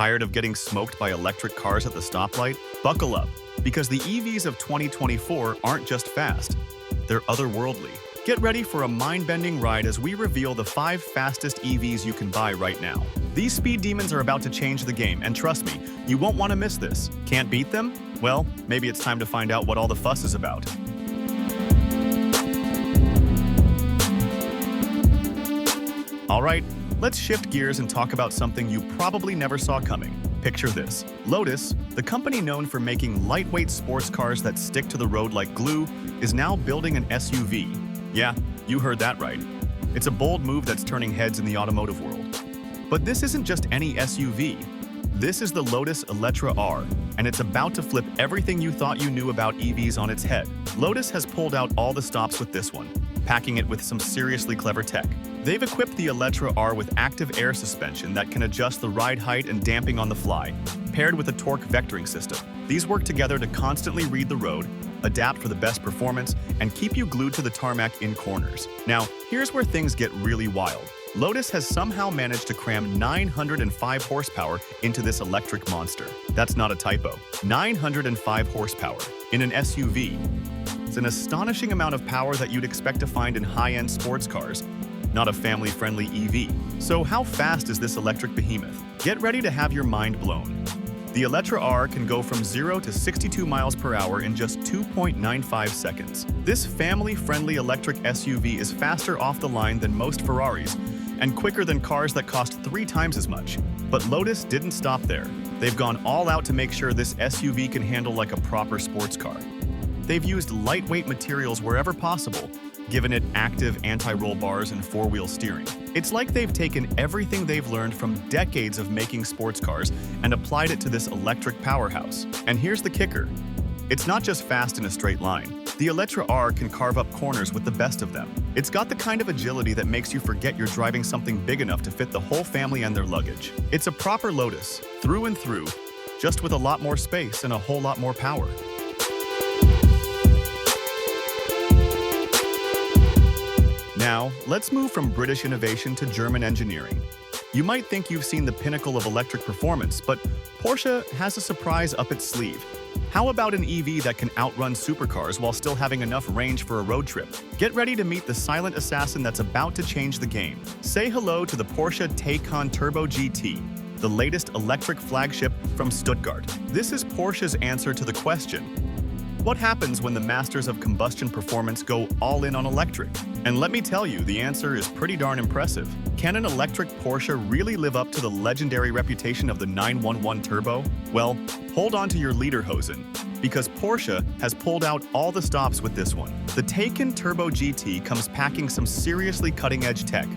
Tired of getting smoked by electric cars at the stoplight? Buckle up, because the EVs of 2024 aren't just fast, they're otherworldly. Get ready for a mind-bending ride as we reveal the 5 fastest EVs you can buy right now. These speed demons are about to change the game, and trust me, you won't want to miss this. Can't beat them? Well, maybe it's time to find out what all the fuss is about. Alright, let's shift gears and talk about something you probably never saw coming. Picture this. Lotus, the company known for making lightweight sports cars that stick to the road like glue, is now building an SUV. Yeah, you heard that right. It's a bold move that's turning heads in the automotive world. But this isn't just any SUV. This is the Lotus Eletre R, and it's about to flip everything you thought you knew about EVs on its head. Lotus has pulled out all the stops with this one, packing it with some seriously clever tech. They've equipped the Eletre R with active air suspension that can adjust the ride height and damping on the fly, paired with a torque vectoring system. These work together to constantly read the road, adapt for the best performance, and keep you glued to the tarmac in corners. Now, here's where things get really wild. Lotus has somehow managed to cram 905 horsepower into this electric monster. That's not a typo. 905 horsepower in an SUV. It's an astonishing amount of power that you'd expect to find in high-end sports cars, not a family-friendly EV. So how fast is this electric behemoth? Get ready to have your mind blown. The Eletre R can go from 0 to 62 miles per hour in just 2.95 seconds. This family-friendly electric SUV is faster off the line than most Ferraris and quicker than cars that cost 3 times as much. But Lotus didn't stop there. They've gone all out to make sure this SUV can handle like a proper sports car. They've used lightweight materials wherever possible, given it active anti-roll bars and 4-wheel steering. It's like they've taken everything they've learned from decades of making sports cars and applied it to this electric powerhouse. And here's the kicker. It's not just fast in a straight line. The Eletre R can carve up corners with the best of them. It's got the kind of agility that makes you forget you're driving something big enough to fit the whole family and their luggage. It's a proper Lotus, through and through, just with a lot more space and a whole lot more power. Now, let's move from British innovation to German engineering. You might think you've seen the pinnacle of electric performance, but Porsche has a surprise up its sleeve. How about an EV that can outrun supercars while still having enough range for a road trip? Get ready to meet the silent assassin that's about to change the game. Say hello to the Porsche Taycan Turbo GT, the latest electric flagship from Stuttgart. This is Porsche's answer to the question, what happens when the masters of combustion performance go all in on electric? And let me tell you, the answer is pretty darn impressive. Can an electric Porsche really live up to the legendary reputation of the 911 Turbo? Well, hold on to your lederhosen, because Porsche has pulled out all the stops with this one. The Taycan Turbo GT comes packing some seriously cutting-edge tech,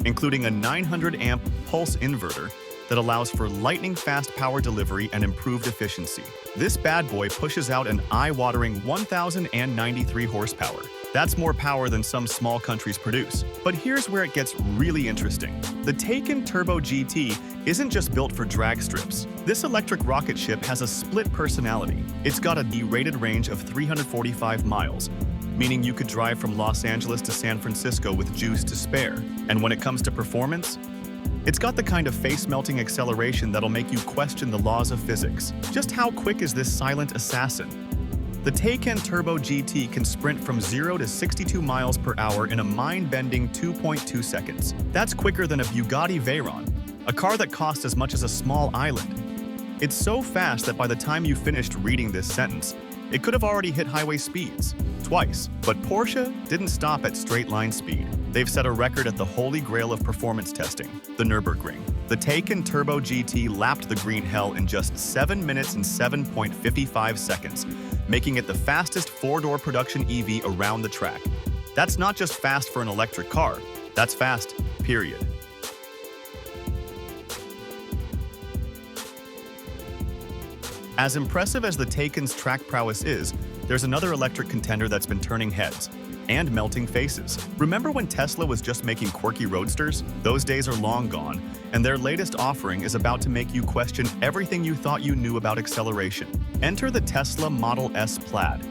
including a 900-amp pulse inverter that allows for lightning-fast power delivery and improved efficiency. This bad boy pushes out an eye-watering 1,093 horsepower. That's more power than some small countries produce. But here's where it gets really interesting. The Taycan Turbo GT isn't just built for drag strips. This electric rocket ship has a split personality. It's got a D-rated range of 345 miles, meaning you could drive from Los Angeles to San Francisco with juice to spare. And when it comes to performance, it's got the kind of face-melting acceleration that'll make you question the laws of physics. Just how quick is this silent assassin? The Taycan Turbo GT can sprint from 0 to 62 miles per hour in a mind-bending 2.2 seconds. That's quicker than a Bugatti Veyron, a car that costs as much as a small island. It's so fast that by the time you finished reading this sentence, it could have already hit highway speeds, twice. But Porsche didn't stop at straight-line speed. They've set a record at the holy grail of performance testing, the Nürburgring. The Taycan Turbo GT lapped the green hell in just 7 minutes and 7.55 seconds, making it the fastest 4-door production EV around the track. That's not just fast for an electric car, that's fast, period. As impressive as the Taycan's track prowess is, there's another electric contender that's been turning heads and melting faces. Remember when Tesla was just making quirky roadsters? Those days are long gone, and their latest offering is about to make you question everything you thought you knew about acceleration. Enter the Tesla Model S Plaid,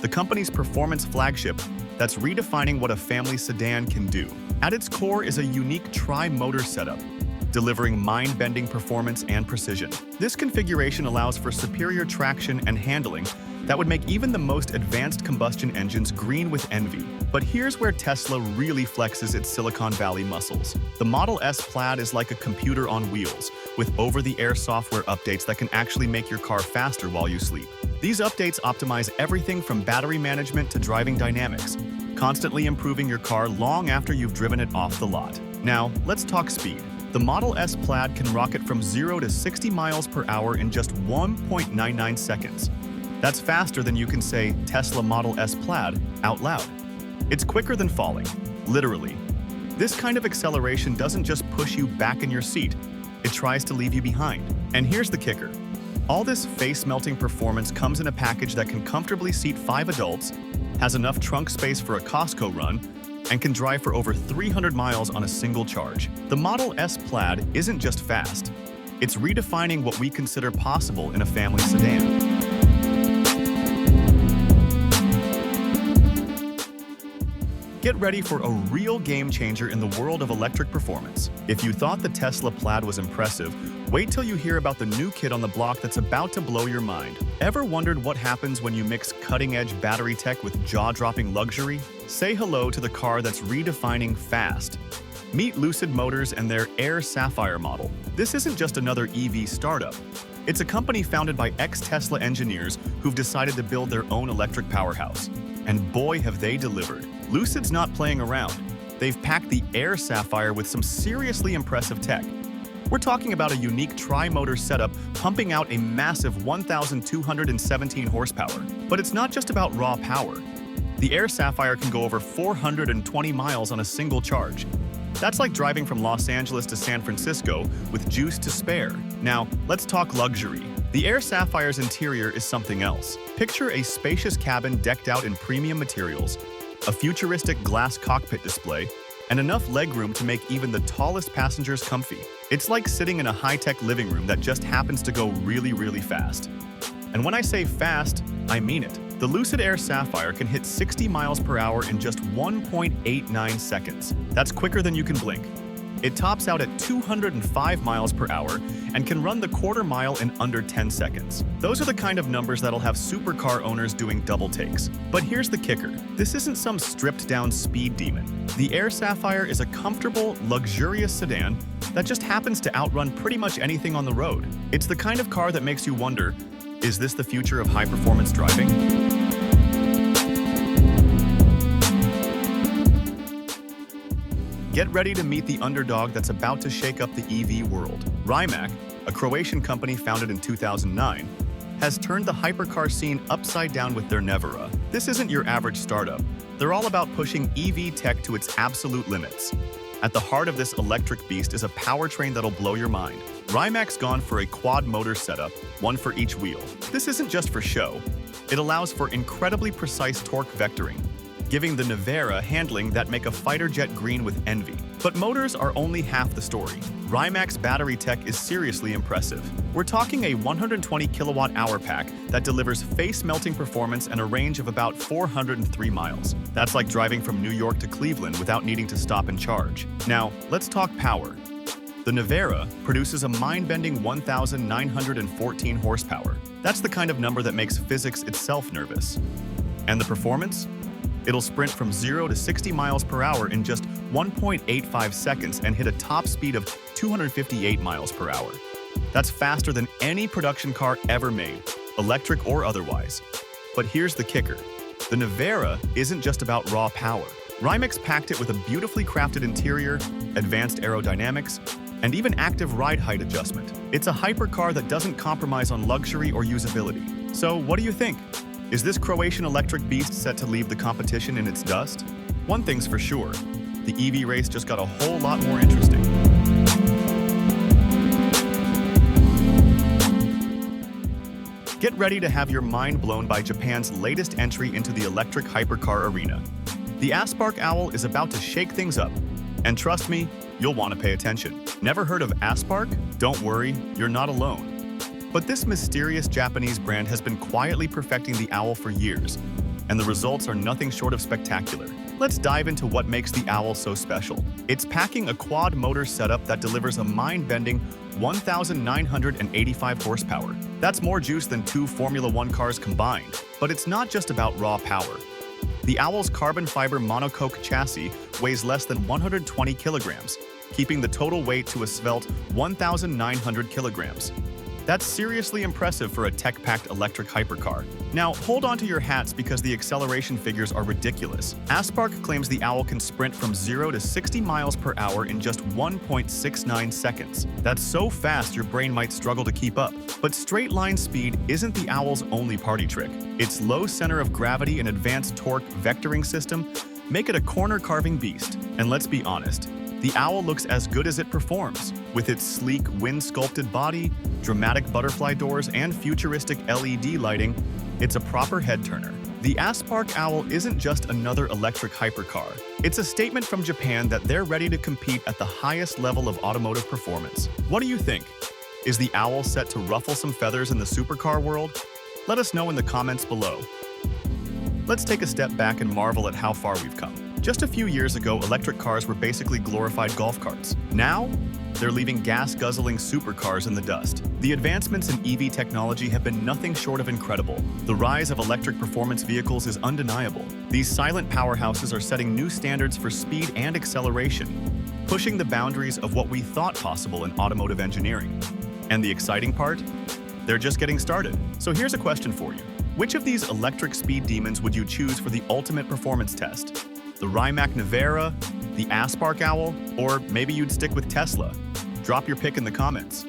the company's performance flagship that's redefining what a family sedan can do. At its core is a unique tri-motor setup, delivering mind-bending performance and precision. This configuration allows for superior traction and handling that would make even the most advanced combustion engines green with envy. But here's where Tesla really flexes its Silicon Valley muscles. The Model S Plaid is like a computer on wheels, with over-the-air software updates that can actually make your car faster while you sleep. These updates optimize everything from battery management to driving dynamics, constantly improving your car long after you've driven it off the lot. Now, let's talk speed. The Model S Plaid can rocket from 0 to 60 miles per hour in just 1.99 seconds. That's faster than you can say Tesla Model S Plaid out loud. It's quicker than falling, literally. This kind of acceleration doesn't just push you back in your seat, it tries to leave you behind. And here's the kicker. All this face-melting performance comes in a package that can comfortably seat 5 adults, has enough trunk space for a Costco run, and can drive for over 300 miles on a single charge. The Model S Plaid isn't just fast, it's redefining what we consider possible in a family sedan. Get ready for a real game changer in the world of electric performance. If you thought the Tesla Plaid was impressive, wait till you hear about the new kid on the block that's about to blow your mind. Ever wondered what happens when you mix cutting-edge battery tech with jaw-dropping luxury? Say hello to the car that's redefining fast. Meet Lucid Motors and their Air Sapphire model. This isn't just another EV startup. It's a company founded by ex-Tesla engineers who've decided to build their own electric powerhouse. And boy, have they delivered. Lucid's not playing around. They've packed the Air Sapphire with some seriously impressive tech. We're talking about a unique tri-motor setup pumping out a massive 1,217 horsepower. But it's not just about raw power. The Air Sapphire can go over 420 miles on a single charge. That's like driving from Los Angeles to San Francisco with juice to spare. Now, let's talk luxury. The Air Sapphire's interior is something else. Picture a spacious cabin decked out in premium materials, a futuristic glass cockpit display, and enough legroom to make even the tallest passengers comfy. It's like sitting in a high-tech living room that just happens to go really, really fast. And when I say fast, I mean it. The Lucid Air Sapphire can hit 60 miles per hour in just 1.89 seconds. That's quicker than you can blink. It tops out at 205 miles per hour and can run the quarter mile in under 10 seconds. Those are the kind of numbers that'll have supercar owners doing double takes. But here's the kicker. This isn't some stripped-down speed demon. The Air Sapphire is a comfortable, luxurious sedan that just happens to outrun pretty much anything on the road. It's the kind of car that makes you wonder, is this the future of high-performance driving? Get ready to meet the underdog that's about to shake up the EV world. Rimac, a Croatian company founded in 2009, has turned the hypercar scene upside down with their Nevera. This isn't your average startup. They're all about pushing EV tech to its absolute limits. At the heart of this electric beast is a powertrain that'll blow your mind. Rimac's gone for a quad-motor setup, one for each wheel. This isn't just for show. It allows for incredibly precise torque vectoring, giving the Nevera handling that make a fighter jet green with envy. But motors are only half the story. Rimac's battery tech is seriously impressive. We're talking a 120 kilowatt-hour pack that delivers face-melting performance and a range of about 403 miles. That's like driving from New York to Cleveland without needing to stop and charge. Now, let's talk power. The Nevera produces a mind-bending 1,914 horsepower. That's the kind of number that makes physics itself nervous. And the performance? It'll sprint from 0 to 60 miles per hour in just 1.85 seconds and hit a top speed of 258 miles per hour. That's faster than any production car ever made, electric or otherwise. But here's the kicker. The Nevera isn't just about raw power. Rimac's packed it with a beautifully crafted interior, advanced aerodynamics, and even active ride height adjustment. It's a hypercar that doesn't compromise on luxury or usability. So what do you think? Is this Croatian electric beast set to leave the competition in its dust? One thing's for sure, the EV race just got a whole lot more interesting. Get ready to have your mind blown by Japan's latest entry into the electric hypercar arena. The Aspark Owl is about to shake things up. And trust me, you'll want to pay attention. Never heard of Aspark? Don't worry, you're not alone. But this mysterious Japanese brand has been quietly perfecting the Owl for years, and the results are nothing short of spectacular. Let's dive into what makes the Owl so special. It's packing a quad-motor setup that delivers a mind-bending 1,985 horsepower. That's more juice than 2 Formula One cars combined. But it's not just about raw power. The Owl's carbon fiber monocoque chassis weighs less than 120 kilograms, keeping the total weight to a svelte 1,900 kilograms. That's seriously impressive for a tech-packed electric hypercar. Now, hold on to your hats because the acceleration figures are ridiculous. Aspark claims the Owl can sprint from 0 to 60 miles per hour in just 1.69 seconds. That's so fast your brain might struggle to keep up. But straight-line speed isn't the Owl's only party trick. Its low center of gravity and advanced torque vectoring system make it a corner-carving beast. And let's be honest, the Owl looks as good as it performs. With its sleek, wind-sculpted body, dramatic butterfly doors, and futuristic LED lighting, it's a proper head-turner. The Aspark Owl isn't just another electric hypercar. It's a statement from Japan that they're ready to compete at the highest level of automotive performance. What do you think? Is the Owl set to ruffle some feathers in the supercar world? Let us know in the comments below. Let's take a step back and marvel at how far we've come. Just a few years ago, electric cars were basically glorified golf carts. Now, they're leaving gas-guzzling supercars in the dust. The advancements in EV technology have been nothing short of incredible. The rise of electric performance vehicles is undeniable. These silent powerhouses are setting new standards for speed and acceleration, pushing the boundaries of what we thought possible in automotive engineering. And the exciting part? They're just getting started. So here's a question for you. Which of these electric speed demons would you choose for the ultimate performance test? The Rimac Nevera, the Aspark Owl, or maybe you'd stick with Tesla? Drop your pick in the comments.